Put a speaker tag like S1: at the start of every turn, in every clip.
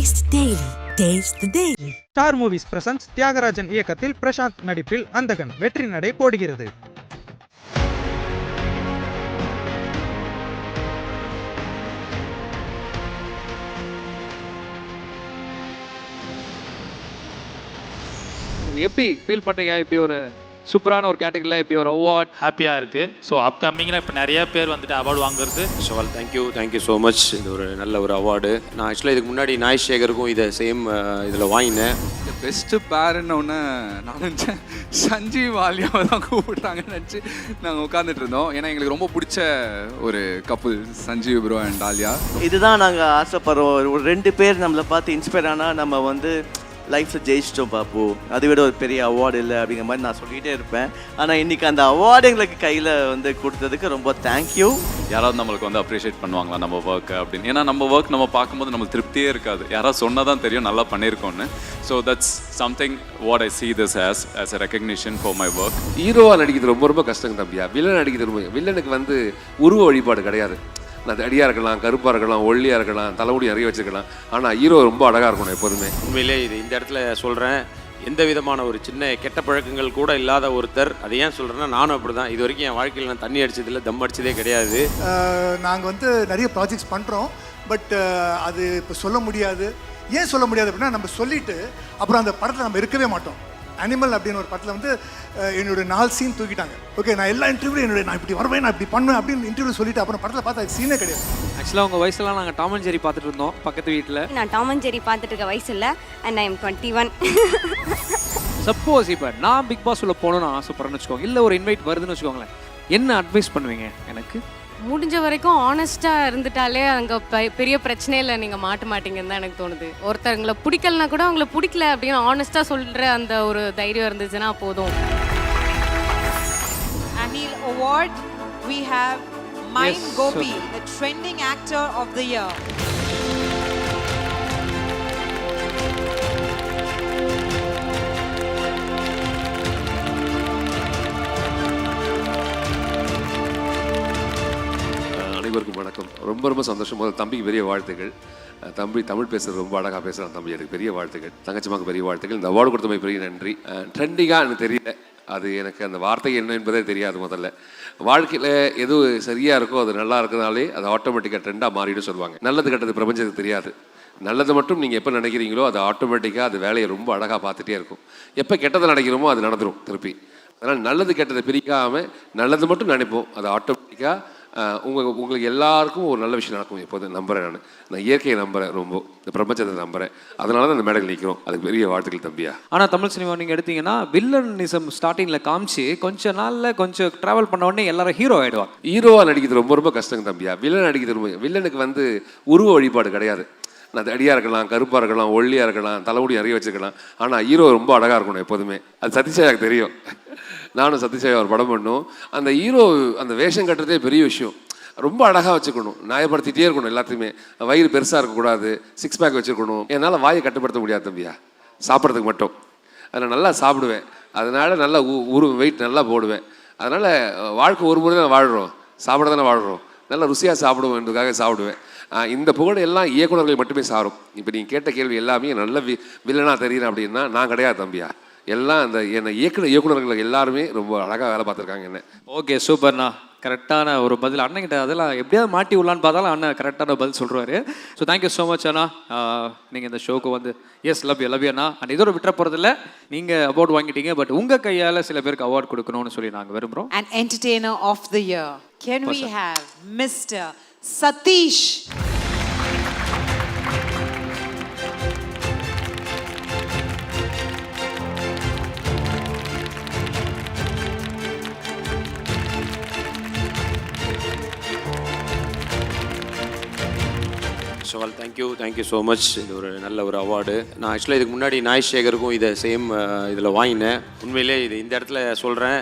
S1: Taste Daily. Taste the Daily.
S2: Star Movies presents Thiagarajan இயக்கத்தில் பிரசாந்த் நடிப்பில் அந்தகன் வெற்றி நடை போடுகிறது.
S3: எப்படி ஃபீல் பண்ணுறீங்க? இப்படி ஒரு சூப்பரான ஒரு கேட்டகரியில் இப்படி ஒரு அவார்ட்
S4: ஹாப்பியாக இருக்குது. ஸோ அப்கமிங்கில் இப்போ நிறைய பேர் வந்துட்டு அவார்டு வாங்குறது.
S5: ஷோல் தேங்க்யூ ஸோ மச். இது ஒரு நல்ல ஒரு அவார்டு. நான் ஆக்சுவலாக இதுக்கு முன்னாடி நாய் சேகருக்கும் இதை சேம் இதில் வாங்கினேன்.
S6: பெஸ்ட்டு பேருன்னு ஒன்று நான் நினச்சேன் சஞ்சீவ் ஆலியாவை தான் கூப்பிட்றாங்கன்னு நினச்சி நாங்கள் உட்காந்துட்டு இருந்தோம். ஏன்னா எங்களுக்கு ரொம்ப பிடிச்ச ஒரு couple Sanjeev bro and Alya.
S7: இதுதான் நாங்கள் ஆசைப்படுறோம். ஒரு 2 பேர் நம்மளை பார்த்து இன்ஸ்பயர் ஆனால் நம்ம வந்து லைஃப்பில் ஜெயிச்சிட்டோம் பாப்பு, அதை விட ஒரு பெரிய அவார்டு இல்லை அப்படிங்கிற மாதிரி நான் சொல்லிகிட்டே இருப்பேன். ஆனால் இன்றைக்கி அந்த அவார்டு எங்களுக்கு கையில் வந்து கொடுத்ததுக்கு ரொம்ப தேங்க்யூ.
S6: யாராவது நம்மளுக்கு வந்து அப்ரிஷியேட் பண்ணுவாங்களா நம்ம ஒர்க்கு அப்படின்னு. ஏன்னா நம்ம ஒர்க் நம்ம பார்க்கும்போது நம்மளுக்கு திருப்தியே இருக்காது. யாராவது சொன்னால் தான் தெரியும் நல்லா பண்ணியிருக்கோன்னு. So that's something what I see this as a recognition for my work.
S5: ஹீரோவாக நடிக்கிறது ரொம்ப ரொம்ப கஷ்டங்க தம்பியா. வில்லன் நடிக்கிறது ரொம்ப, வில்லனுக்கு வந்து உருவ வழிபாடு கிடையாது. அது அடியாக இருக்கலாம், கருப்பாக இருக்கலாம், ஒல்லியாக இருக்கலாம், தலைமுடி நிறைய வச்சுருக்கலாம். ஆனால் ஹீரோ ரொம்ப அழகாக இருக்கணும் எப்போதுமே. உண்மையிலே இது இந்த இடத்துல சொல்கிறேன், எந்த விதமான ஒரு சின்ன கெட்ட பழக்கங்கள் கூட இல்லாத ஒருத்தர். அதை ஏன் சொல்கிறேன்னா, நானும் அப்படி தான். இது வரைக்கும் என் வாழ்க்கையில் நான் தண்ணி அடிச்சதில்லை, தம் அடிச்சதே கிடையாது.
S8: நாங்கள் வந்து நிறைய ப்ராஜெக்ட்ஸ் பண்ணுறோம். பட் அது இப்போ சொல்ல முடியாது. ஏன் சொல்ல முடியாது அப்படின்னா, நம்ம சொல்லிவிட்டு அப்புறம் அந்த படத்தில் நம்ம இருக்கவே மாட்டோம். அனிமல் அப்படின்னு ஒரு படத்தில் வந்து என்னோட 4 சீன் தூக்கிட்டாங்க. ஓகே, நான் எல்லா இன்டர்வியூலையும் நான் இப்படி வருவேன், நான் இப்படி பண்ணுவேன் அப்படின்னு இன்டர்வியூ சொல்லிட்டு அப்புறம் படத்தில் பார்த்தா அது சீனே கிடையாது.
S3: ஆக்சுவலாக உங்கள் வயசுலாம் நாங்கள் டாம் அண்ட் ஜெர்ரி பார்த்துட்டு இருந்தோம் பக்கத்து வீட்டில்.
S9: நான் டாம் அண்ட் ஜெர்ரி பார்த்துட்டு இருக்க வயசு இல்லை, அண்ட் ஐ எம் 21.
S3: சப்போஸ் இப்போ நான் பிக் பாஸ் உள்ள போகணும்னு ஆசைப்படுறேன்னு வச்சுக்கோங்க, இல்லை ஒரு இன்வைட் வருதுன்னு வச்சுக்கோங்களேன், என்ன அட்வைஸ் பண்ணுவீங்க எனக்கு?
S9: முடிஞ்ச வரைக்கும் ஆனஸ்ட்டாக இருந்துட்டாலே அங்கே பெரிய பிரச்சனை இல்லை, நீங்கள் மாட்ட மாட்டீங்கன்னு தான் எனக்கு தோணுது. ஒருத்தவங்களை பிடிக்கலனா கூட அவங்கள பிடிக்கல அப்படின்னு ஆனஸ்ட்டாக சொல்கிற அந்த ஒரு தைரியம் இருந்துச்சுன்னா போதும்.
S10: Anil Award, we have Mind Gopi, the trending actor of the year.
S5: அனைவருக்கும் வணக்கம். ரொம்ப ரொம்ப சந்தோஷம். முதல் தம்பிக்கு பெரிய வாழ்த்துக்கள். தம்பி தமிழ் பேசுகிறது ரொம்ப அழகாக பேசுகிறான் தம்பி, எனக்கு பெரிய வாழ்த்துக்கள். தங்கச்சிமாக்கு பெரிய வாழ்த்துக்கள். இந்த அவார்டு கொடுத்தமை பெரிய நன்றி. ட்ரெண்டிங்காக எனக்கு தெரியல, அது எனக்கு அந்த வார்த்தை என்ன என்பதே தெரியாது. முதல்ல வாழ்க்கையில் எது சரியாக இருக்கோ அது நல்லா இருக்கிறதுனாலே அது ஆட்டோமேட்டிக்காக ட்ரெண்டாக மாறிடும் சொல்லுவாங்க. நல்லது கெட்டது பிரபஞ்சத்துக்கு தெரியாது. நல்லது மட்டும் நீங்கள் எப்போ நினைக்கிறீங்களோ அது ஆட்டோமேட்டிக்காக அது வேலையை ரொம்ப அழகாக பார்த்துட்டே இருக்கும். எப்போ கெட்டதை நினைக்கிறோமோ அது நடந்துடும் திருப்பி. அதனால் நல்லது கெட்டதை பிரிக்காமல் நல்லது மட்டும் நினைப்போம், அது ஆட்டோமேட்டிக்காக உங்களுக்கு எல்லாருக்கும் ஒரு நல்ல விஷயம் நடக்கும். எப்போது நம்புகிறேன், நான் இயற்கையை நம்புகிறேன், ரொம்ப இந்த பிரபஞ்சத்தை நம்புகிறேன். அதனால தான் இந்த மேடையில் நிற்கிறோம். அதுக்கு பெரிய வாழ்த்துக்கள் தம்பியா.
S3: ஆனால் தமிழ் சினிமா நீங்கள் எடுத்தீங்கன்னா வில்லனிசம் ஸ்டார்டிங்கில் காமிச்சு கொஞ்ச நாளில் கொஞ்சம் ட்ராவல் பண்ண உடனே எல்லாரும் ஹீரோ ஆகிடுவாங்க.
S5: ஹீரோவாக நடிக்கிறது ரொம்ப ரொம்ப கஷ்டங்க தம்பியா. வில்லன் நடிக்கிறது ரொம்ப, வில்லனுக்கு வந்து உருவ வழிபாடு கிடையாது. அது அடியாக இருக்கலாம், கருப்பாக இருக்கலாம், ஒல்லியாக இருக்கலாம், தலைமுடி நிறைய வச்சுருக்கலாம். ஆனால் ஹீரோ ரொம்ப அழகாக இருக்கணும் எப்போதுமே. அது சத்யசாயாக்கு தெரியும். நானும் சத்யசாயா ஒரு படம் பண்ணோம். அந்த ஹீரோ அந்த வேஷம் கட்டுறதே பெரிய விஷயம். ரொம்ப அழகாக வச்சுக்கணும், நியாயப்படுத்திகிட்டே இருக்கணும் எல்லாத்தையுமே. வயிறு பெருசாக இருக்கக்கூடாது, 6 பேக் வச்சுருக்கணும். என்னால் வாயை கட்டுப்படுத்த முடியாது தம்பியா, சாப்பிட்றதுக்கு மட்டும். அதில் நல்லா சாப்பிடுவேன், அதனால் நல்லா வெயிட் நல்லா போடுவேன். அதனால் வாழ்க்கை ஒரு முறை தான் வாழ்கிறோம், சாப்பிட தானே வாழ்கிறோம். நல்லா ருசியாக சாப்பிடுவோம் என்றதுக்காக சாப்பிடுவேன். இந்த புகழ் எல்லாம் இயக்குநர்கள் மட்டுமே சாரும். இப்போ நீங்கள் கேட்ட கேள்வி எல்லாமே நல்ல வில்லனாக தெரியுறேன் அப்படின்னா நான் கிடையாது தம்பியா. எல்லாம் அந்த என்னை இயக்குநர்கள் எல்லாருமே ரொம்ப அழகாக வேலை பார்த்துருக்காங்க என்ன.
S3: ஓகே, சூப்பர்ண்ணா. கரெக்டான ஒரு பதில் அண்ணன்கிட்ட. அதெல்லாம் எப்படியாவது மாட்டி விடலான்னு பார்த்தாலும் அண்ணன் கரெக்டான பதில் சொல்கிறாரு. ஸோ தேங்க்யூ ஸோ மச் அண்ணா. நீங்கள் இந்த ஷோக்கு வந்து லவ் யூ அண்ணா. அண்ட் இதோட விட்டுற போகிறதில்ல, நீங்கள் அவார்டு வாங்கிட்டீங்க, பட் உங்கள் கையால் சில பேருக்கு அவார்டு கொடுக்கணும்னு சொல்லி நாங்கள் விரும்புகிறோம்.
S10: An entertainer of the year. Can we have Mr. Satish?
S5: ஷோல் தேங்க்யூ ஸோ மச். இது ஒரு நல்ல ஒரு அவார்டு. நான் ஆக்சுவலாக இதுக்கு முன்னாடி நாய் சேகருக்கும் இதை சேம் இதில் வாங்கினேன். உண்மையிலே இது இந்த இடத்துல சொல்கிறேன்,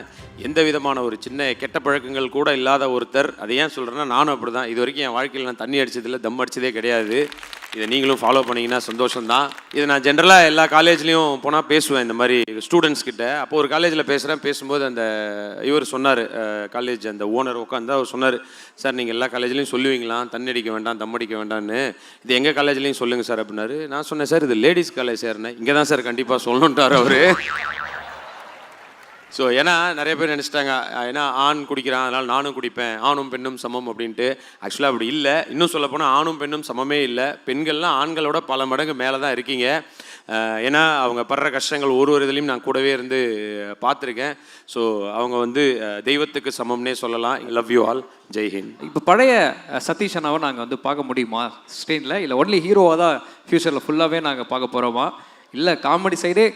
S5: எந்த விதமான ஒரு சின்ன கெட்ட பழக்கங்கள் கூட இல்லாத ஒருத்தர். அதை ஏன் சொல்கிறேன்னா, நானும் அப்படி தான். இது வரைக்கும் என் வாழ்க்கையில் நான் தண்ணி அடிச்சதில்லை, தம் அடிச்சதே கிடையாது.
S11: இதை நீங்களும் ஃபாலோ பண்ணிங்கன்னா சந்தோஷம்தான். இது நான் ஜென்ரலாக எல்லா காலேஜ்லேயும் போனால் பேசுவேன் இந்த மாதிரி ஸ்டூடெண்ட்ஸ் கிட்ட. அப்போ ஒரு காலேஜில் பேசும்போது அந்த இவர் சொன்னார், காலேஜ் அந்த ஓனர் உட்காந்து அவர் சொன்னார், சார் நீங்கள் எல்லா காலேஜ்லேயும் சொல்லுவீங்களா தண்ணி அடிக்க வேண்டாம் தம் அடிக்க வேண்டாம்னு, இது எங்கள் காலேஜ்லேயும் சொல்லுங்கள் சார் அப்படின்னாரு. நான் சொன்னேன், சார் இது லேடிஸ் காலேஜ் சார்னு. இங்கே தான் சார் கண்டிப்பாக சொல்லணுன்ட்டார் அவர். ஸோ ஏன்னா நிறைய பேர் நினச்சிட்டாங்க, ஏன்னா ஆண் குடிக்கிறான் அதனால் நானும் குடிப்பேன், ஆணும் பெண்ணும் சமம் அப்படின்ட்டு. ஆக்சுவலாக அப்படி இல்லை. இன்னும் சொல்லப்போனால் ஆணும் பெண்ணும் சமமே இல்லை. பெண்கள்லாம் ஆண்களோட பல மடங்கு மேலே தான் இருக்கீங்க. ஏன்னா அவங்க படுற கஷ்டங்கள் ஒரு இதுலேயும் நான் கூடவே இருந்து பார்த்துருக்கேன். ஸோ அவங்க வந்து தெய்வத்துக்கு சமம்னே சொல்லலாம். Love you all. ஜெய்ஹிந்த்.
S3: இப்போ பழைய சதீஷ் அண்ணாவை நாங்கள் வந்து பார்க்க முடியுமா ஸ்க்ரீனில்? இல்லை ஒன்லி ஹீரோவாக தான் ஃப்யூச்சரில் ஃபுல்லாகவே நாங்கள் பார்க்க போகிறோமா? இல்லை காமெடி சைடே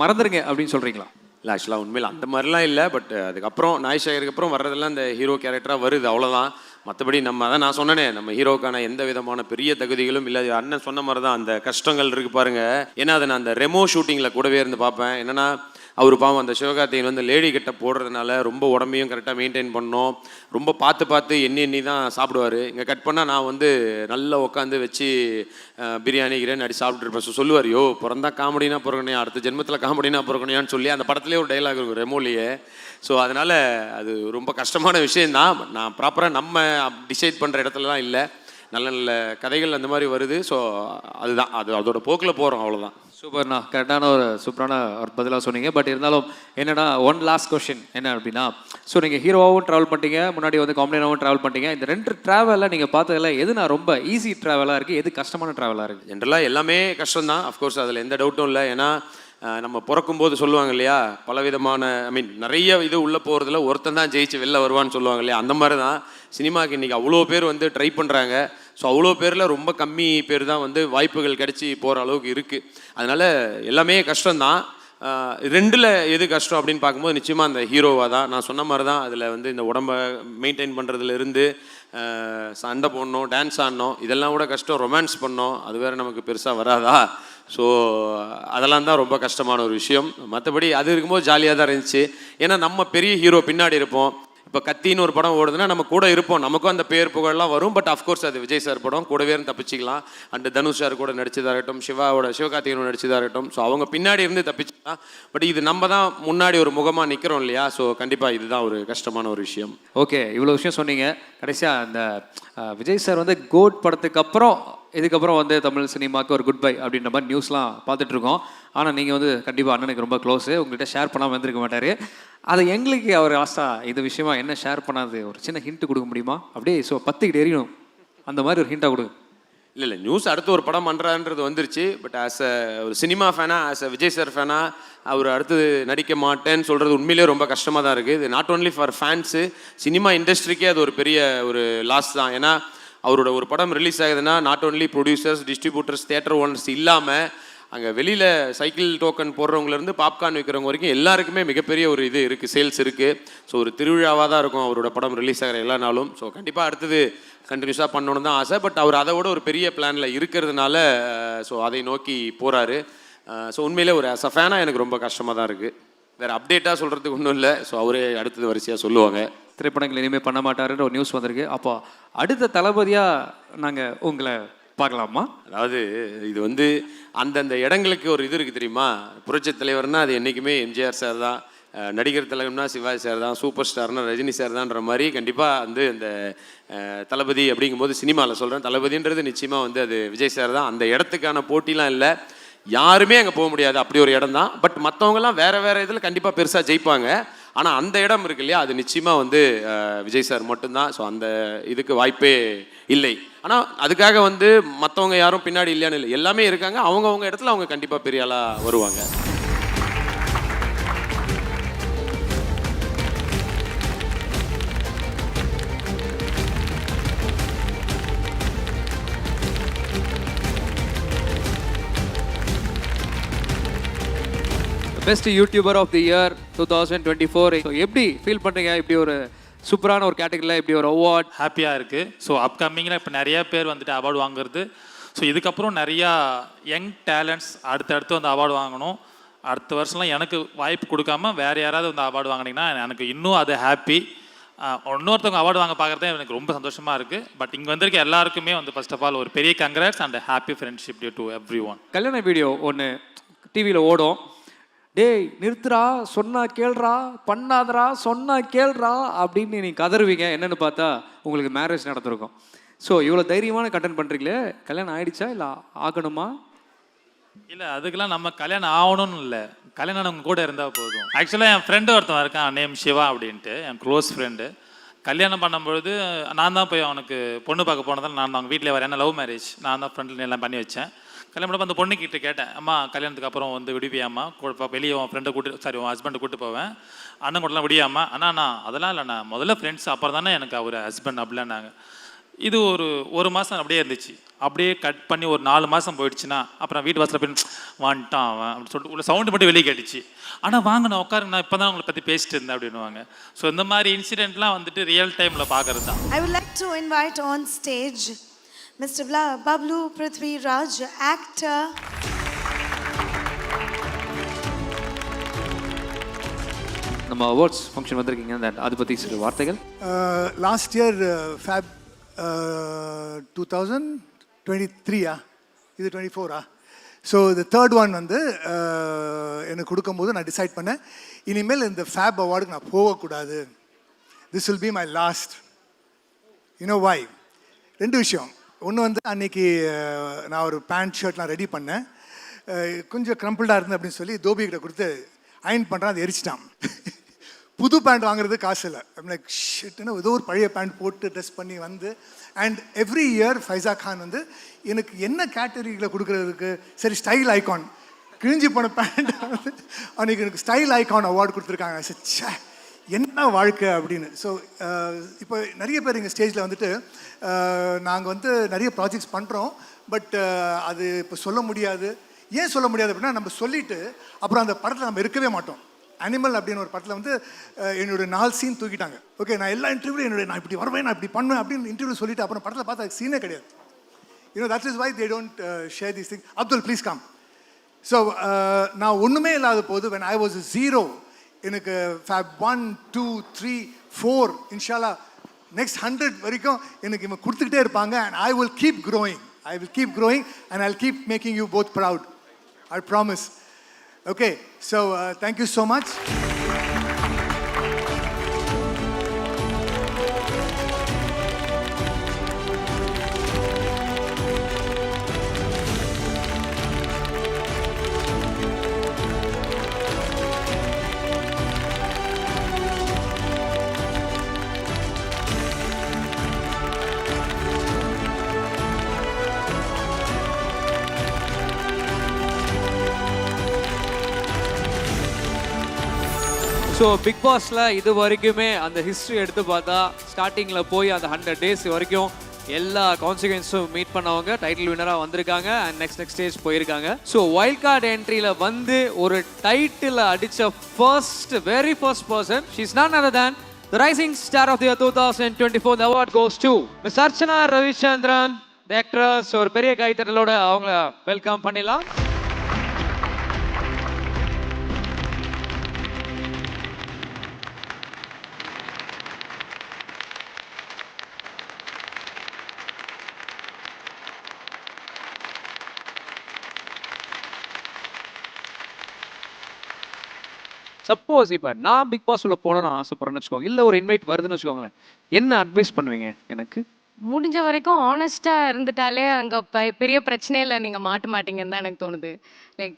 S3: மறந்துடுங்க அப்படின்னு சொல்கிறீங்களா?
S11: இல்லை, ஆக்சுவலாக உண்மையில் அந்த மாதிரிலாம் இல்லை. பட் அதுக்கப்புறம் நாய்ஷாகருக்கு அப்புறம் வர்றதெல்லாம் இந்த ஹீரோ கேரக்டராக வருது, அவ்வளோதான். மற்றபடி நம்ம அதான் நான் சொன்னேனே, நம்ம ஹீரோக்கான எந்த விதமான பெரிய தகுதிகளும் இல்லை. அண்ணன் சொன்ன மாதிரி தான் அந்த கஷ்டங்கள் இருக்குது பாருங்கள். ஏன்னா அதை நான் அந்த ரெமோ ஷூட்டிங்கில் கூடவே இருந்து பார்ப்பேன். என்னென்னா அவர் பாவம் அந்த சிவகார்த்திகேயன் வந்து லேடி கிட்ட போடுறதுனால ரொம்ப உடம்பையும் கரெக்டாக மெயின்டைன் பண்ணோம். ரொம்ப பார்த்து எண்ணி தான் சாப்பிடுவார். இங்கே கட் பண்ணால் நான் வந்து நல்லா உட்காந்து வச்சு பிரியாணி கிரியாணி அடி சாப்பிட்டுருப்பேன். ஸோ சொல்லுவார், யோ பிறந்தா காமெடினா பிறக்கணையா, அடுத்த ஜென்மத்தில் காமெடினா பிறக்கணையான்னு சொல்லி அந்த படத்துலேயே ஒரு டைலாக் இருக்கும் ரெமோலியே. ஸோ அதனால் அது ரொம்ப கஷ்டமான விஷயந்தான். நான் ப்ராப்பராக நம்ம டிசைட் பண்ணுற இடத்துலலாம் இல்லை. நல்ல நல்ல கதைகள் அந்த மாதிரி வருது. ஸோ அதுதான், அதோட போக்கில் போகிறோம், அவ்வளோதான்.
S3: சூப்பர்ண்ணா, கரெக்டான ஒரு சூப்பரான ஒரு பதிலாக சொன்னீங்க. பட் இருந்தாலும் என்னென்னா ஒன் லாஸ்ட் கொஷின் என்ன அப்படின்னா, ஸோ நீங்கள் ஹீரோவாகவும் ட்ராவல் பண்ணிட்டீங்க, முன்னாடி வந்து காமெடியாகவும் ட்ராவல் பண்ணிட்டீங்க. இந்த 2 ட்ராவலில் நீங்கள் பார்த்ததில் எது நான் ரொம்ப ஈஸி ட்ராவலாக இருக்குது, எது கஷ்டமான ட்ராவலாக இருக்குது?
S11: ஜென்ரலாக எல்லாமே கஷ்டம்தான். அஃப்கோர்ஸ் அதில் எந்த டவுட்டும் இல்லை. ஏன்னா நம்ம பிறக்கும்போது சொல்லுவாங்க இல்லையா, பலவிதமான நிறைய இது உள்ளே போகிறதுல ஒருத்தன் தான் ஜெயிச்சு வெளில வருவான்னு சொல்லுவாங்க இல்லையா, அந்த மாதிரி தான் சினிமாவுக்கு இன்றைக்கி அவ்வளோ பேர் வந்து ட்ரை பண்ணுறாங்க. ஸோ அவ்வளோ பேரில் ரொம்ப கம்மி பேர் தான் வந்து வாய்ப்புகள் கிடச்சி போகிற அளவுக்கு இருக்குது. அதனால் எல்லாமே கஷ்டம்தான். 2ல் எது கஷ்டம் அப்படின்னு பார்க்கும்போது நிச்சயமாக அந்த ஹீரோவாக தான். நான் சொன்ன மாதிரி தான் அதில் வந்து இந்த உடம்பை மெயின்டைன் பண்ணுறதுலேருந்து சண்டை போடணும், டான்ஸ் ஆடணும், இதெல்லாம் கூட கஷ்டம். ரொமான்ஸ் பண்ணோம், அது வேறு நமக்கு பெருசாக வராதா. ஸோ அதெல்லாம் தான் ரொம்ப கஷ்டமான ஒரு விஷயம். மற்றபடி அது இருக்கும்போது ஜாலியாக தான் இருந்துச்சு. ஏன்னா நம்ம பெரிய ஹீரோ பின்னாடி இருப்போம். இப்போ கத்தின்னு ஒரு படம் ஓடுதுன்னா நம்ம கூட இருப்போம், நமக்கும் அந்த பேர் புகழெல்லாம் வரும். பட் அஃப்கோர்ஸ் அது விஜய் சார் படம், கூடவே இருந்து தப்பிச்சிக்கலாம். அண்ட் தனுஷ் சார் கூட நடிச்சதாக இருக்கட்டும், சிவகார்த்திகேயன் நடிச்சதாக இருக்கட்டும். ஸோ அவங்க பின்னாடி இருந்து தப்பிச்சிக்கலாம். பட் இது நம்ம தான் முன்னாடி ஒரு முகமாக நிற்கிறோம் இல்லையா. ஸோ கண்டிப்பாக இதுதான் ஒரு கஷ்டமான ஒரு விஷயம்.
S3: ஓகே, இவ்வளோ விஷயம் சொன்னீங்க. கடைசியாக அந்த விஜய் சார் வந்து கோட் படத்துக்கு அப்புறம் இதுக்கப்புறம் வந்து தமிழ் சினிமாவுக்கு ஒரு குட் பை அப்படின்ற மாதிரி நியூஸ்லாம் பார்த்துட்ருக்கோம். ஆனால் நீங்கள் வந்து கண்டிப்பாக அண்ணனுக்கு ரொம்ப க்ளோஸு, உங்கள்கிட்ட ஷேர் பண்ணாமல் வந்திருக்க மாட்டார். அதை எங்களுக்கு அவர் லாஸ்ட்டாக இது விஷயமா என்ன ஷேர் பண்ணாது ஒரு சின்ன ஹிண்ட்டு கொடுக்க முடியுமா? அப்படியே ஸோ 10 எரியணும் அந்த மாதிரி ஒரு ஹிண்ட்டாக கொடுங்க.
S11: இல்லை நியூஸ் அடுத்து ஒரு படம் பண்ணுறான்றது வந்துருச்சு. பட் ஆஸ் அ ஒரு சினிமா ஃபேனாக, ஆஸ் அ விஜய் சார் ஃபேனாக அவர் அடுத்தது நடிக்க மாட்டேன்னு சொல்கிறது உண்மையிலே ரொம்ப கஷ்டமாக தான் இருக்குது. இது not only for fans, cinema இண்டஸ்ட்ரிக்கே அது ஒரு பெரிய ஒரு லாஸ் தான். ஏன்னா அவரோட ஒரு படம் ரிலீஸ் ஆகுதுன்னா not only producers, distributors, theatre owners இல்லாமல் அங்கே வெளியில் சைக்கிள் டோக்கன் போடுறவங்கலேருந்து பாப்கார்ன் விற்கிறவங்க வரைக்கும் எல்லாருக்குமே மிகப்பெரிய ஒரு இது இருக்குது, சேல்ஸ் இருக்குது. ஸோ ஒரு திருவிழாவாக தான் இருக்கும் அவரோட படம் ரிலீஸ் ஆகிற எல்லா நாளும். ஸோ கண்டிப்பாக அடுத்தது கண்டினியூஸாக பண்ணணுன்னு தான் ஆசை. பட் அவர் அதை விட ஒரு பெரிய பிளானில் இருக்கிறதுனால ஸோ அதை நோக்கி போகிறாரு. ஸோ உண்மையிலே ஒரு ஆஸ் அ ஃபேனாக எனக்கு ரொம்ப கஷ்டமாக தான் இருக்குது. வேறு அப்டேட்டாக சொல்கிறதுக்கு ஒன்றும் இல்லை. ஸோ அவரே அடுத்தது வரிசையாக சொல்லுவாங்க.
S3: திரைப்படங்கள் இனிமேல் பண்ண மாட்டாருன்ற ஒரு நியூஸ் வந்திருக்கு. அப்போ அடுத்த தளபதியாக நாங்கள் உங்களை பார்க்கலாமா?
S11: அதாவது இது வந்து அந்தந்த இடங்களுக்கு ஒரு இது இருக்குது தெரியுமா. புரட்சி தலைவர்னா அது என்றைக்குமே எம்ஜிஆர் சார் தான், நடிகர் தலைவர்னா சிவாஜி சார் தான், சூப்பர் ஸ்டார்னா ரஜினி சார் தான்ன்ற மாதிரி கண்டிப்பாக வந்து இந்த தளபதி அப்படிங்கும்போது சினிமாவில் சொல்கிறேன், தளபதின்றது நிச்சயமாக வந்து அது விஜய் சார் தான். அந்த இடத்துக்கான போட்டிலாம் இல்லை, யாருமே அங்கே போக முடியாது, அப்படி ஒரு இடம் தான். பட் மற்றவங்கலாம் வேறு இதில் கண்டிப்பாக பெருசாக ஜெயிப்பாங்க. ஆனால் அந்த இடம் இருக்கு இல்லையா, அது நிச்சயமாக வந்து விஜய் சார் மட்டும்தான். ஸோ அந்த இதுக்கு வாய்ப்பே இல்லை. ஆனால் அதுக்காக வந்து மற்றவங்க யாரும் பின்னாடி இல்லையான்னு இல்லை, எல்லாமே இருக்காங்க. அவங்கவுங்க இடத்துல அவங்க கண்டிப்பாக பெரிய ஆளாக வருவாங்க.
S3: Best YouTuber of the year 2024 எப்படி ஃபீல் பண்ணுறீங்க? இப்படி ஒரு சூப்பரான ஒரு கேட்டகரியில் இப்படி ஒரு அவார்ட்
S4: ஹாப்பியாக இருக்குது. ஸோ அப்கமிங்கில் இப்போ நிறையா பேர் வந்துட்டு அவார்டு வாங்குறது. ஸோ இதுக்கப்புறம் நிறையா யங் டேலண்ட்ஸ் அடுத்தடுத்து வந்து அவார்டு வாங்கணும். அடுத்த வருஷம்லாம் எனக்கு வாய்ப்பு கொடுக்காம வேறு யாராவது வந்து அவார்டு வாங்கினீங்கன்னா எனக்கு இன்னும் அது ஹாப்பி. இன்னொருத்தவங்க அவார்டு வாங்க பார்க்குறதே எனக்கு ரொம்ப சந்தோஷமாக இருக்குது. பட் இங்கே வந்திருக்க எல்லாருக்குமே வந்து ஃபர்ஸ்ட் ஆஃப் ஆல் ஒரு பெரிய congrats and happy friendship day to every one.
S3: கல்யாண வீடியோ ஒன்று டிவியில் ஓடும். டேய் நிறுத்துறா, சொன்னா கேள்றா, பண்ணாதரா, சொன்னா கேள்றா அப்படின்னு நீங்கள் கதறுவீங்க. என்னென்னு பார்த்தா உங்களுக்கு மேரேஜ் நடந்திருக்கும். ஸோ இவ்வளோ தைரியமான கண்டென்ட் பண்ணுறீங்களே, கல்யாணம் ஆகிடுச்சா இல்லை ஆகணுமா?
S4: இல்லை, அதுக்கெல்லாம் நம்ம கல்யாணம் ஆகணும்னு இல்லை, கல்யாணம் ஆனவங்க கூட இருந்தால் போதும். ஆக்சுவலாக என் ஃப்ரெண்டு ஒருத்தன் இருக்கான், நேம் சிவா அப்படின்ட்டு, என் க்ளோஸ் ஃப்ரெண்டு. கல்யாணம் பண்ணும்பொழுது நான் தான் போய் அவனுக்கு பொண்ணு பார்க்க போனதால் நான் அவங்க வீட்டில் வரேன். லவ் மேரேஜ், நான் தான் ஃப்ரெண்டில் எல்லாம் பண்ணி வச்சேன். கல்யாணம் பண்ணப்போ அந்த பொண்ணுக்கிட்ட கேட்டேன், அம்மா கல்யாணத்துக்கு அப்புறம் வந்து விடுவியாம்மா, வெளியே உன் ஃப்ரெண்டை உன் ஹஸ்பண்டை கூட்டு போவேன், அண்ணன் கூடலாம் விடியாம்மா. அண்ணா அதெல்லாம் இல்லைண்ணா, முதல்ல ஃப்ரெண்ட்ஸ், அப்புறம் தானே எனக்கு அவர் ஹஸ்பண்ட் அப்படின்னாங்க. இது ஒரு மாதம் அப்படியே இருந்துச்சு. அப்படியே கட் பண்ணி ஒரு 4 மாதம் போயிடுச்சுன்னா அப்புறம் வீட்டு வாசலில் போய் வந்துட்டான் அவன் அப்படின்னு சொல்லிட்டு உள்ள சவுண்டு மட்டும் வெளியே கேட்டுச்சு. ஆனால் வாங்க நான் உட்காருங்க, நான் இப்போ தான் உங்களை பற்றி பேசிட்டு இருந்தேன் அப்படின்னுவாங்க. ஸோ இந்த மாதிரி இன்சிடென்ட்லாம் வந்துட்டு ரியல் டைமில் பார்க்கறது தான்.
S12: I would like to invite on stage Mr. Bablu Prithviraj, actor.
S3: நம்ம அவார்ட்ஸ் ஃபங்க்ஷன் வந்திருக்கீங்க, அதை பற்றி சில வார்த்தைகள்.
S8: லாஸ்ட் இயர் ஃபேப் 2023 இது 24 ஸோ இந்த தேர்ட் ஒன் வந்து எனக்கு கொடுக்கும்போது நான் டிசைட் பண்ணேன், இனிமேல் இந்த ஃபேப் அவார்டுக்கு நான் போகக்கூடாது. This will be my last. You know why? 2 விஷயம். ஒன்று வந்து அன்றைக்கி நான் ஒரு பேண்ட் ஷர்ட்லாம் ரெடி பண்ணேன், கொஞ்சம் க்ரம்பிள்டாக இருந்தேன் அப்படின்னு சொல்லி தோபிகிட்ட கொடுத்து அயன் பண்ணுறேன், அதை எரிச்சிட்டான். புது பேண்ட் வாங்குறது காசு இல்லை. லைக் ஷிட்னு ஏதோ ஒரு பழைய பேண்ட் போட்டு ட்ரெஸ் பண்ணி வந்து, and every year Faiza Khan வந்து எனக்கு என்ன கேட்டகரியில் கொடுக்குறதுக்கு, சரி ஸ்டைல் ஐகான், கிழிஞ்சி போன பேண்ட் வந்து அன்றைக்கி எனக்கு ஸ்டைல் ஐகான் அவார்டு கொடுத்துருக்காங்க. சே என்ன வாழ்க்கை அப்படின்னு. ஸோ இப்போ நிறைய பேர் எங்கள் ஸ்டேஜில் வந்துட்டு நாங்கள் வந்து நிறைய ப்ராஜெக்ட்ஸ் பண்ணுறோம், பட் அது இப்போ சொல்ல முடியாது. ஏன் சொல்ல முடியாது அப்படின்னா, நம்ம சொல்லிவிட்டு அப்புறம் அந்த படத்தில் நம்ம இருக்கவே மாட்டோம். அனிமல் அப்படின்னு ஒரு படத்தில் வந்து என்னோட 4 சீன் தூக்கிட்டாங்க. ஓகே, நான் எல்லா இன்டர்வியூலையும் நான் இப்படி வருவேன், நான் இப்படி பண்ணுவேன் அப்படின்னு இன்டர்வியூ சொல்லிட்டு அப்புறம் படத்தில் பார்த்தா சீனே கிடையாது. That is why they don't share these thing. Abdul please come. So நான் ஒன்றுமே இல்லாத போது when I was a zero, எனக்கு ஃபேப் 1, 2, 3, 4 இன்ஷால்லா நெக்ஸ்ட் 100 வரைக்கும் எனக்கு இவங்க கொடுத்துக்கிட்டே இருப்பாங்க. And I will keep growing and I'll keep making you both proud. I promise. Okay, so thank you so much.
S3: So big பாஸில் இது வரைக்குமே அந்த ஹிஸ்ட்ரி எடுத்து பார்த்தா ஸ்டார்டிங்கில் போய் அந்த 100 days வரைக்கும் எல்லா கான்சிக்வன்ஸும் மீட் பண்ணவங்க டைட்டில் வினராக வந்திருக்காங்க அண்ட் நெக்ஸ்ட் ஸ்டேஜ் போயிருக்காங்க. ஸோ வைல்ட் கார்டு என்ட்ரியில் வந்து ஒரு டைட்டில் அடித்த very first person, she is none other than the rising star of the year 2024. The award goes to Miss Archana Ravichandran, the actress. ஒரு பெரிய கைத்தட்டலோட அவங்கள welcome பண்ணிடலாம். Suppose இப்போ நான் பிக் பாஸ் உள்ள போனேன்னு ஆசைப்படுறேன்னு வச்சுக்கோங்க, இல்லை ஒரு இன்வைட் வருதுன்னு வச்சுக்கோங்களேன், என்ன அட்வைஸ் பண்ணுவீங்க எனக்கு?
S9: முடிஞ்ச வரைக்கும் ஆனஸ்டாக இருந்துட்டாலே அங்கே பெரிய பிரச்சனையில் நீங்கள் மாட்ட மாட்டீங்கன்னு தான் எனக்கு தோணுது. லைக்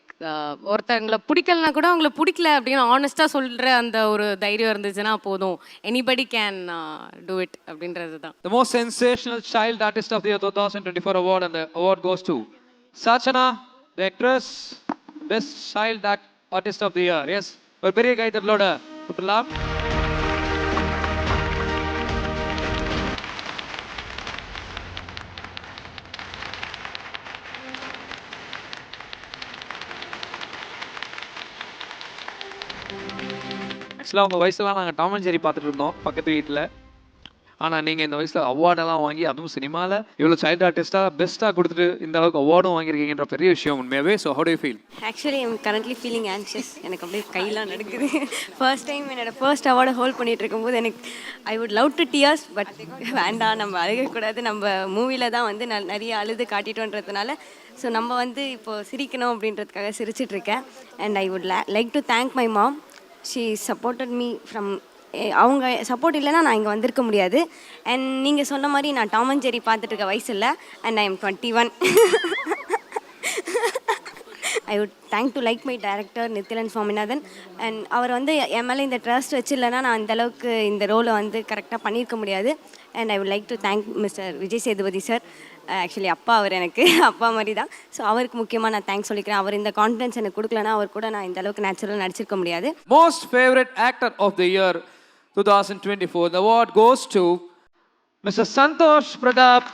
S9: ஒருத்தவங்களை பிடிக்கலனா கூட அவங்கள பிடிக்கல அப்படின்னு ஆனஸ்டாக சொல்கிற அந்த ஒரு தைரியம் இருந்துச்சுன்னா போதும். எனிபடி கேன் டூ இட் அப்படின்றது தான்.
S3: The most sensational child artist of the year 2024 award, and the award goes to Sarchana, the actress, best child artist of the year. Yes, ஒரு பெரிய கைத்தட்டலோட கொடுக்கலாம். ஆக்சுவலாக உங்கள் வயசுலாம் நாங்கள் டாம் அண்ட் ஜெர்ரி பார்த்துட்டு இருந்தோம் பக்கத்து வீட்டில். ஆனால் நீங்கள் இந்த வயசில் அவார்டெல்லாம் வாங்கி அதுவும் சினிமாவில் இவ்வளோ சைல்டு ஆர்டிஸ்ட்டாக பெஸ்ட்டாக கொடுத்துட்டு இந்த அளவுக்கு அவார்டும் வாங்கியிருக்கீங்கன்ற பெரிய விஷயம் உண்மையாகவே. So how do you feel?
S9: Actually I'm currently feeling anxious. எனக்கு அப்படியே கையெல்லாம் நடக்குது. ஃபர்ஸ்ட் டைம் என்னோட ஃபர்ஸ்ட் அவார்டை ஹோல்ட் பண்ணிட்டு இருக்கும்போது எனக்கு I would love to tears, but வேண்டாம், நம்ம அழுகக்கூடாது. நம்ம மூவியில் தான் வந்து நிறைய அழுது காட்டிட்டோன்றதுனால ஸோ நம்ம வந்து இப்போது சிரிக்கணும் அப்படின்றதுக்காக சிரிச்சிட்ருக்கேன். And I would like to thank my mom. She supported me from, அவங்க சப்போர்ட் இல்லைன்னா நான் இங்கே வந்திருக்க முடியாது. அண்ட் நீங்கள் சொன்ன மாதிரி நான் டாம் அண்ட் ஜெர்ரி பார்த்துட்டு இருக்க வயசு இல்லை. And I am 21. I would thank to like my director Nithilan Swaminathan. And அவர் வந்து என் மேலே இந்த ட்ரஸ்ட் வச்சிடலைன்னா நான் இந்தளவுக்கு இந்த ரோலை வந்து கரெக்டாக பண்ணியிருக்க முடியாது. And I would like to thank mister Vijay Sethupathi sir. Actually அப்பா அவர் எனக்கு அப்பா மாதிரி தான். ஸோ அவருக்கு முக்கியமாக நான் தேங்க்ஸ் சொல்லிக்கிறேன். அவர் இந்த கான்ஃபிடன்ஸ் எனக்கு கொடுக்கலன்னா அவர் கூட நான் இந்த அளவுக்கு நேச்சுரலாக நடிச்சிருக்க முடியாது.
S3: Most favorite actor of the year 2024. The award goes to Mr. Santosh Pratap.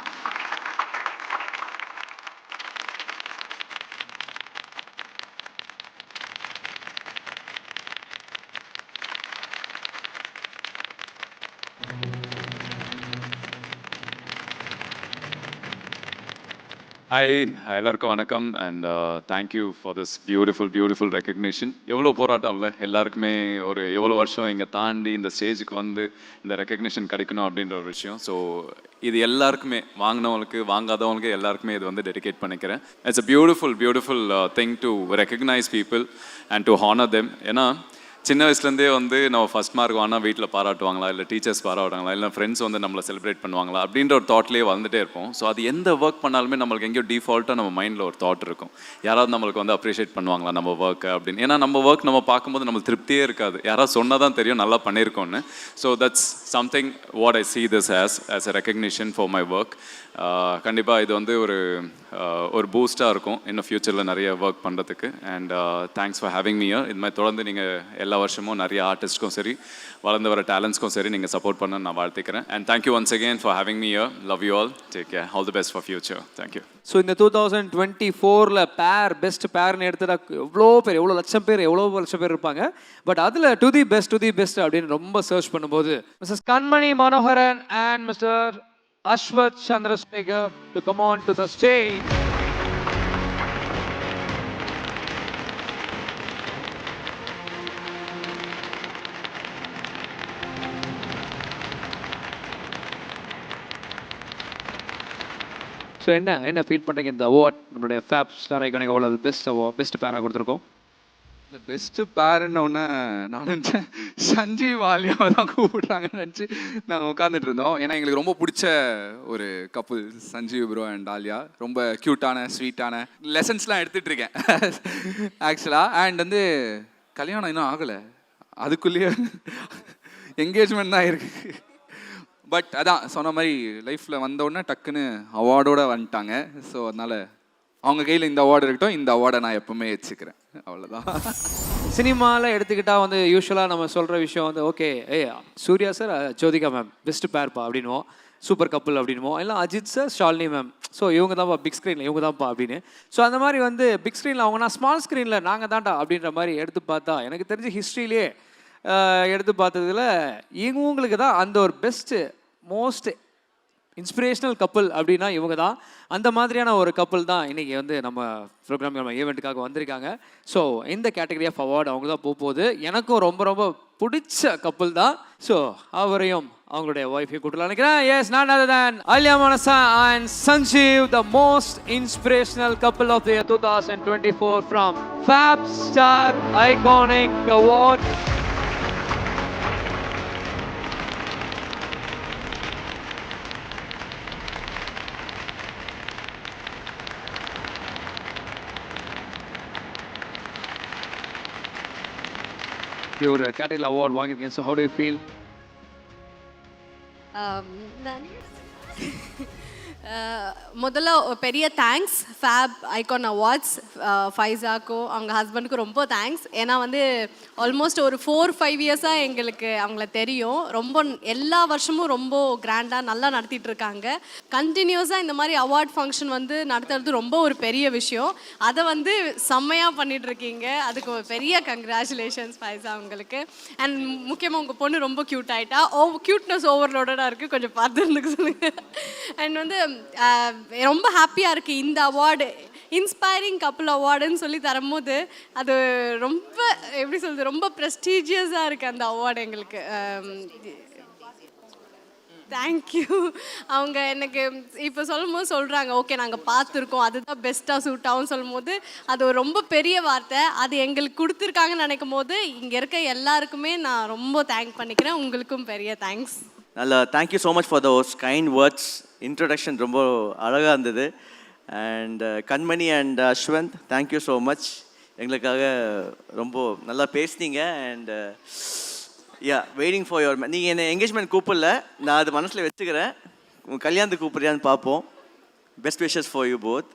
S6: Hi, எல்லாருக்கும் வணக்கம். And thank you for this beautiful recognition. எவ்வளோ போராட்டம் இல்லை எல்லாருக்குமே, ஒரு எவ்வளோ வருஷம் இங்கே தாண்டி இந்த ஸ்டேஜுக்கு வந்து இந்த ரெக்கக்னிஷன் கிடைக்கணும் அப்படின்ற ஒரு விஷயம். ஸோ இது எல்லாருக்குமே, வாங்கினவங்களுக்கு வாங்காதவங்களுக்கு எல்லாருக்குமே இது வந்து டெடிகேட் பண்ணிக்கிறேன். It's a beautiful thing to recognise people and to honour them. ஏன்னா சின்ன வயசுலேருந்தே வந்து நம்ம ஃபஸ்ட் மார்க் வாங்கினா வீட்டில் பாராட்டுவாங்களா, இல்லை டீச்சர்ஸ் பாராட்டுவாங்களா, இல்லை ஃப்ரெண்ட்ஸ் வந்து நம்மளை செலிப்ரேட் பண்ணுவாங்களா அப்படின்ற ஒரு தாட்லேயே வந்துட்டே இருப்போம். ஸோ அது எந்த ஒர்க் பண்ணாலுமே நம்மளுக்கு எங்கேயோ டிஃபால்ட்டாக நம்ம மைண்டில் ஒரு தாட் இருக்கும், யாராவது நம்மளுக்கு வந்து அப்ரிஷியேட் பண்ணுவாங்களா நம்ம ஒர்க்கை அப்படின்னு. ஏன்னா நம்ம ஒர்க் நம்ம பார்க்கும்போது நம்மளுக்கு திருப்தியே இருக்காது, யாராவது சொன்னால் தான் தெரியும் நல்லா பண்ணியிருக்கோன்னு. So that's something what I see this as a recognition for my work. கண்டிப்பாக இது வந்து ஒரு பூஸ்ட்டாக இருக்கும் இன்னும் ஃப்யூச்சரில் நிறைய ஒர்க் பண்ணுறதுக்கு. And thanks for having me year. இது மாதிரி தொடர்ந்து நீங்கள் எல்லா வருஷமும் நிறைய ஆர்டிஸ்ட்க்கும் சரி, வளர்ந்து வர டேலண்ட்ஸ்க்கும் சரி நீங்கள் சப்போர்ட் பண்ண நான் வாழ்த்துக்கிறேன். And thank you once again for having me here. Love you all. Take care. All the best for future. Thank you.
S3: So இந்த 2024 பெஸ்ட் பேர்னு எடுத்துட்டா எவ்வளோ லட்சம் பேர் இருப்பாங்க. பட் அதில் டு தி பெஸ்ட் அப்படின்னு ரொம்ப சர்ச் பண்ணும்போது Mrs Kanmani Manoharan and mister Ashwath Chandrasekhar to come on to the stage. So என்ன ஃபீல் பண்ணுறீங்க இந்த அவார்ட்? நம்மளுடைய ஃபேப் ஸ்டார் ஐகானிக் அவார்டு பெஸ்ட் பேராக கொடுத்துருக்கோம்.
S13: இந்த பெஸ்ட்டு பேருன்னு ஒன்று நான் நினச்சேன் சஞ்சீவ் ஆலியாவை தான் கூப்பிடுறாங்கன்னு நினச்சி நாங்கள் உட்காந்துட்டு இருந்தோம். ஏன்னா எங்களுக்கு ரொம்ப பிடிச்ச ஒரு couple Sanjeev bro and Alya. ரொம்ப க்யூட்டான ஸ்வீட்டான லெசன்ஸ்லாம் எடுத்துகிட்டு இருக்கேன் ஆக்சுவலாக. அண்ட் வந்து கல்யாணம் இன்னும் ஆகலை, அதுக்குள்ளேயே என்கேஜ்மெண்ட் தான் இருக்குது. பட் அதான் சொன்ன மாதிரி லைஃப்பில் வந்தோடனே டக்குன்னு அவார்டோடு வந்துட்டாங்க. ஸோ அதனால் அவங்க கையில் இந்த அவார்டு இருக்கட்டும், இந்த அவார்டை நான் எப்பவுமே வச்சுக்கிறேன். அவ்வளோதான்.
S3: சினிமாவில் எடுத்துக்கிட்டால் வந்து யூஸ்வலாக நம்ம சொல்கிற விஷயம் வந்து okay Suriya sir Jyothika ma'am best பேர்ப்பா அப்படின்வோம், சூப்பர் கப்புள் அப்படின்வோம். இல்லை Ajith sir Shalini ma'am, so இவங்க தான்ப்பா பிக் ஸ்க்ரீனில் இவங்க தான்ப்பா அப்படின்னு. ஸோ அந்த மாதிரி வந்து பிக் ஸ்க்ரீனில் அவங்கன்னா ஸ்மால் ஸ்க்ரீனில் நாங்கள் தான்டா அப்படின்ற மாதிரி எடுத்து பார்த்தா எனக்கு தெரிஞ்ச ஹிஸ்ட்ரியிலே எடுத்து பார்த்ததில் இவங்களுக்கு தான் அந்த ஒரு பெஸ்ட்டு மோஸ்ட் இன்ஸ்பிரேஷனல் கப்புள் அப்படின்னா இவங்க தான். அந்த மாதிரியான ஒரு கப்புள் தான் இன்றைக்கி வந்து நம்ம ப்ரோக்ராம் நம்ம ஈவெண்ட்டுக்காக வந்திருக்காங்க. ஸோ இந்த கேட்டகரி ஆஃப் அவார்டு அவங்க தான் போகுது. எனக்கும் ரொம்ப பிடிச்ச கப்புள் தான். ஸோ அவரையும் அவங்களுடைய ஒய்ஃபையும் கூட்டலாம் நினைக்கிறேன். Yes, none other than Alia Manasa and Sanjeev, the most inspirational couple of the year 2024 from Fab Star Iconic Award. Your category award வாங்கிருக்கீங்க. So how do you feel?
S9: முதல்ல ஒரு பெரிய தேங்க்ஸ் ஃபேப் ஐகான் அவார்ட்ஸ் ஃபைசாக்கும் அவங்க ஹஸ்பண்டுக்கும் ரொம்ப thanks. ஏன்னா வந்து almost ஒரு 4-5 இயர்ஸாக எங்களுக்கு அவங்கள தெரியும். ரொம்ப எல்லா வருஷமும் ரொம்ப கிராண்டாக நல்லா நடத்திட்டு இருக்காங்க. கண்டினியூஸாக இந்த மாதிரி அவார்ட் ஃபங்க்ஷன் வந்து நடத்துறது ரொம்ப ஒரு பெரிய விஷயம். அதை வந்து செம்மையாக பண்ணிட்டு இருக்கீங்க. அதுக்கு ஒரு பெரிய கங்க்ராச்சுலேஷன்ஸ் ஃபைசா உங்களுக்கு. அண்ட் முக்கியமாக உங்கள் பொண்ணு ரொம்ப க்யூட் ஆகிட்டா. க்யூட்னஸ் ஓவர்லோடடாக இருக்குது, கொஞ்சம் பார்த்து இருந்துக்க சொல்லுங்கள். அண்ட் வந்து ரொம்ப ஹாப்பியாக இருக்குது இந்த அவார்டு இன்ஸ்பைரிங் கப்புள் அவார்டுன்னு சொல்லி தரும்போது அது ரொம்ப எப்படி சொல்கிறது, ரொம்ப ப்ரெஸ்டீஜியஸாக இருக்குது அந்த அவார்டு எங்களுக்கு. தேங்க்யூ. அவங்க எனக்கு இப்போ சொல்லும்போது சொல்கிறாங்க, ஓகே நாங்கள் பார்த்துருக்கோம், அதுதான் பெஸ்ட்டாக சூட் ஆகும் சொல்லும்போது அது ஒரு ரொம்ப பெரிய வார்த்தை. அது எங்களுக்கு கொடுத்துருக்காங்கன்னு நினைக்கும் போது இங்கே இருக்க எல்லாருக்குமே நான் ரொம்ப தேங்க் பண்ணிக்கிறேன். உங்களுக்கும் பெரிய தேங்க்ஸ்.
S7: நல்லா thank you so much for those kind words. Introduction ரொம்ப அழகாக இருந்தது. And Kanmani and Ashwanth, thank you so much. எங்களுக்காக ரொம்ப நல்லா பேசுனீங்க. அண்ட் வெயிட்டிங் ஃபார் யுவர் நீங்கள் என்னை என்கேஜ்மெண்ட் கூப்பிடல, நான் அது மனசில் வச்சுக்கிறேன். உங்கள் கல்யாணத்துக்கு கூப்பிட்றியான்னு பார்ப்போம். Best wishes for you both.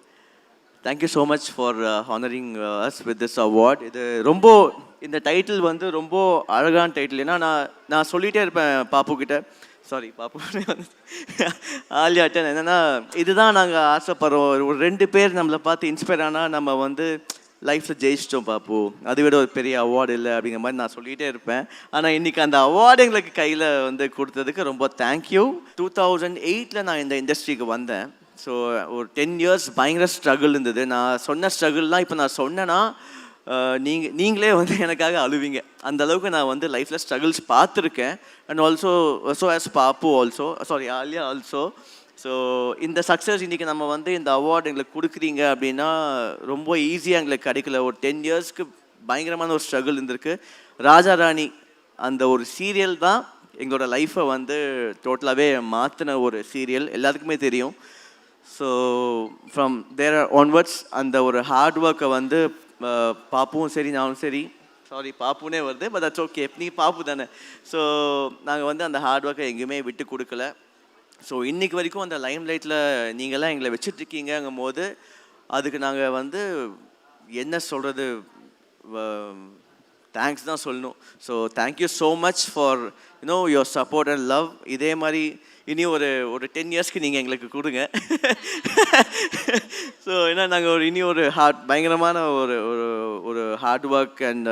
S7: Thank you so much for honouring us with this award. இது ரொம்ப இந்த டைட்டில் வந்து ரொம்ப அழகான டைட்டில். ஏன்னா நான் சொல்லிகிட்டே இருப்பேன் பாப்புக்கிட்ட, சாரி பாப்பு ஆலியாட்டன், என்னென்னா இதுதான் நாங்கள் ஆசைப்படுறோம். ஒரு 2 பேர் நம்மளை பார்த்து இன்ஸ்பயர் ஆனால் நம்ம வந்து லைஃப்பில் ஜெயிச்சிட்டோம் பாப்பு, அதை விட ஒரு பெரிய அவார்டு இல்லை அப்படிங்கிற மாதிரி நான் சொல்லிகிட்டே இருப்பேன். ஆனால் இன்றைக்கி அந்த அவார்டு எங்களுக்கு கையில் வந்து கொடுத்ததுக்கு ரொம்ப தேங்க்யூ. 2008 நான் இந்த இண்டஸ்ட்ரிக்கு வந்தேன். ஸோ ஒரு 10 இயர்ஸ் பயங்கர ஸ்ட்ரகிள் இருந்தது. நான் சொன்ன ஸ்ட்ரகிள்லாம் இப்போ நான் சொன்னேன்னா நீங்களே வந்து எனக்காக அழுவீங்க. அந்த அளவுக்கு நான் வந்து லைஃப்பில் ஸ்ட்ரகிள்ஸ் பார்த்துருக்கேன். And also as Pappu also, sorry Alya also. So இந்த சக்ஸஸ் இன்றைக்கி நம்ம வந்து இந்த அவார்டு எங்களுக்கு கொடுக்குறீங்க அப்படின்னா ரொம்ப ஈஸியாக எங்களுக்கு கிடைக்கல. ஒரு 10 இயர்ஸ்க்கு பயங்கரமான ஒரு ஸ்ட்ரகிள் இருந்திருக்கு. ராஜா ராணி அந்த ஒரு சீரியல் தான் எங்களோட லைஃப்பை வந்து டோட்டலாகவே மாற்றின ஒரு சீரியல், எல்லாத்துக்குமே தெரியும். ஸோ ஃப்ரம் தேர் ஆன்வர்ட்ஸ் அந்த ஒரு ஹார்ட் ஒர்க்கை வந்து பாப்புவும் சரி நானும் சரி, சாரி பாப்புனே வருது, பட் தட்ஸ் ஓகே, நீ பாப்பு தானே. ஸோ நாங்கள் வந்து அந்த ஹார்ட் ஒர்க்கை எங்கேயுமே விட்டு கொடுக்கல. ஸோ இன்றைக்கி வரைக்கும் அந்த லைம் லைட்டில் நீங்கள்லாம் எங்களை வச்சுட்ருக்கீங்கும் போது அதுக்கு நாங்கள் வந்து என்ன சொல்கிறது, தேங்க்ஸ் தான் சொல்லணும். So thank you so much for your support and love. இதே மாதிரி இனி ஒரு 10 இயர்ஸ்க்கு நீங்கள் எங்களுக்கு கொடுங்க. ஸோ ஏன்னா நாங்கள் இனி ஒரு பயங்கரமான ஒரு ஹார்ட் ஒர்க் அண்ட்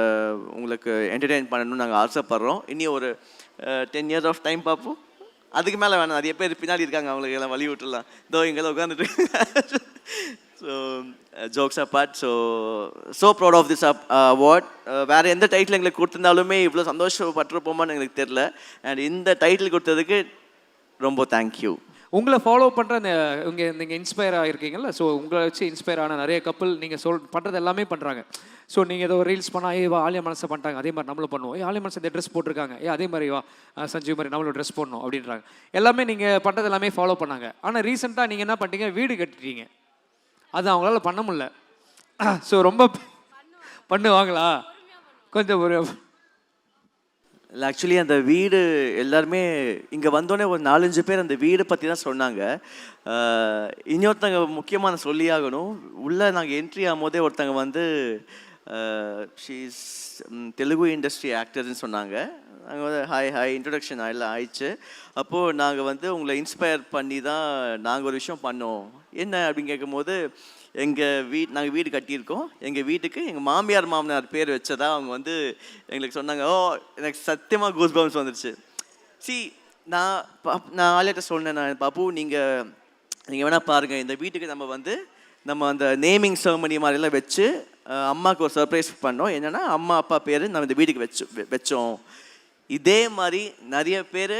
S7: உங்களுக்கு என்டர்டெயின் பண்ணணும்னு நாங்கள் ஆசைப்பட்றோம். இனி ஒரு 10 இயர்ஸ் ஆஃப் டைம் பார்ப்போம். அதுக்கு மேலே வேணாம், நிறைய பேர் பின்னாடி இருக்காங்க, அவங்களுக்கு எல்லாம் வழி விட்டுடலாம். இதோ இங்கெல்லாம் உட்காந்துட்டு. So jokes apart, so proud of this award. வேறு எந்த டைட்டில் எங்களுக்கு கொடுத்துருந்தாலுமே இவ்வளோ சந்தோஷப்பட்டிருப்போமான்னு எங்களுக்கு தெரில. அண்ட் இந்த டைட்டில் கொடுத்ததுக்கு ரொம்ப தேங்க்யூ.
S3: உங்களை ஃபாலோ பண்ணுற நீங்கள் இன்ஸ்பயர் ஆகிருக்கீங்கல்ல, ஸோ உங்களை வச்சு இன்ஸ்பயர் ஆன நிறைய கப்பல் நீங்கள் பண்ணுறது எல்லாமே பண்ணுறாங்க. ஸோ நீங்கள் ஏதோ ரீல்ஸ் பண்ணால் வா ஆலியா மனசை பண்ணிட்டாங்க, அதே மாதிரி நம்மளும் பண்ணுவோம். ஆலியா மனசை இந்த ட்ரெஸ் போட்டிருக்காங்க, அதே மாதிரி வா சஞ்சீவ் மாதிரி நம்மளும் ட்ரெஸ் போடணும் அப்படின்றாங்க. எல்லாமே நீங்கள் பண்ணுறது எல்லாமே ஃபாலோ பண்ணாங்க. ஆனால் ரீசெண்டாக நீங்கள் என்ன பண்ணிட்டீங்க, வீடு கட்டிட்டீங்க. அது அவங்களால பண்ண முடியல. ஸோ ரொம்ப பண்ணுவாங்களா கொஞ்சம் ஒரு
S7: இல்லை ஆக்சுவலி அந்த வீடு எல்லாருமே இங்கே வந்தோடனே ஒரு 4-5 பேர் அந்த வீடை பற்றி தான் சொன்னாங்க. இன்னொருத்தங்க முக்கியமாக நான் சொல்லி ஆகணும். உள்ளே நாங்கள் என்ட்ரி ஆகும்போதே ஒருத்தங்க வந்து ஷீஸ் தெலுங்கு இண்டஸ்ட்ரி ஆக்டர்ஸ்ன்னு சொன்னாங்க. நாங்கள் வந்து ஹாய் இன்ட்ரொடக்ஷன் எல்லாம் ஆயிடுச்சு. அப்போது நாங்கள் வந்து உங்களை இன்ஸ்பயர் பண்ணி தான் நாங்கள் ஒரு விஷயம் பண்ணோம். என்ன அப்படின்னு கேட்கும்போது, நாங்கள் வீடு கட்டியிருக்கோம், எங்கள் வீட்டுக்கு எங்கள் மாமியார் பேர் வச்சதா அவங்க வந்து எங்களுக்கு சொன்னாங்க. எனக்கு சத்தியமாக கூஸ் பம்ப்ஸ் வந்துடுச்சு. நான் ஆலியாட்ட சொன்னேன், நான் பாப்பு நீங்கள் வேணால் பாருங்கள், இந்த வீட்டுக்கு நம்ம அந்த நேமிங் செரமனி மாதிரிலாம் வச்சு அம்மாவுக்கு ஒரு சர்ப்ரைஸ் பண்ணோம். என்னென்னா அம்மா அப்பா பேர் நம்ம இந்த வீட்டுக்கு வச்சோம். இதே மாதிரி நிறைய பேர்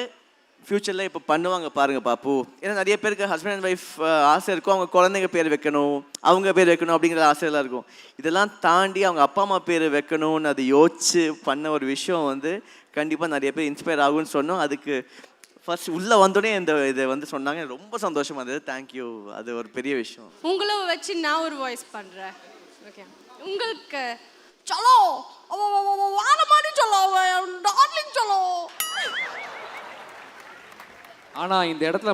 S7: ஃப்யூச்சரில் இப்போ பண்ணுவாங்க பாருங்கள் பாப்பு. ஏன்னா நிறைய பேருக்கு ஹஸ்பண்ட் அண்ட் ஒய்ஃப் ஆசை இருக்கும், அவங்க குழந்தைங்க பேர் வைக்கணும், அவங்க பேர் வைக்கணும் அப்படிங்கிற ஆசையெல்லாம் இருக்கும். இதெல்லாம் தாண்டி அவங்க அப்பா அம்மா பேர் வைக்கணும்னு அதை யோசிச்சு பண்ண ஒரு விஷயம் வந்து கண்டிப்பாக நிறைய பேர் இன்ஸ்பயர் ஆகும்னு சொன்னோம். அதுக்கு ஃபர்ஸ்ட் உள்ளே வந்தோடனே இதை வந்து சொன்னாங்க, ரொம்ப சந்தோஷமாக இருந்தது. தேங்க்யூ, அது ஒரு பெரிய விஷயம்.
S9: உங்களை வச்சு நான் ஒரு வாய்ஸ் பண்ணுறேன். ஓகே, உங்களுக்கு சலோ வான மாதிரி சொல்லோ டார்லிங் சொல்லோ.
S3: ஆனால் இந்த இடத்துல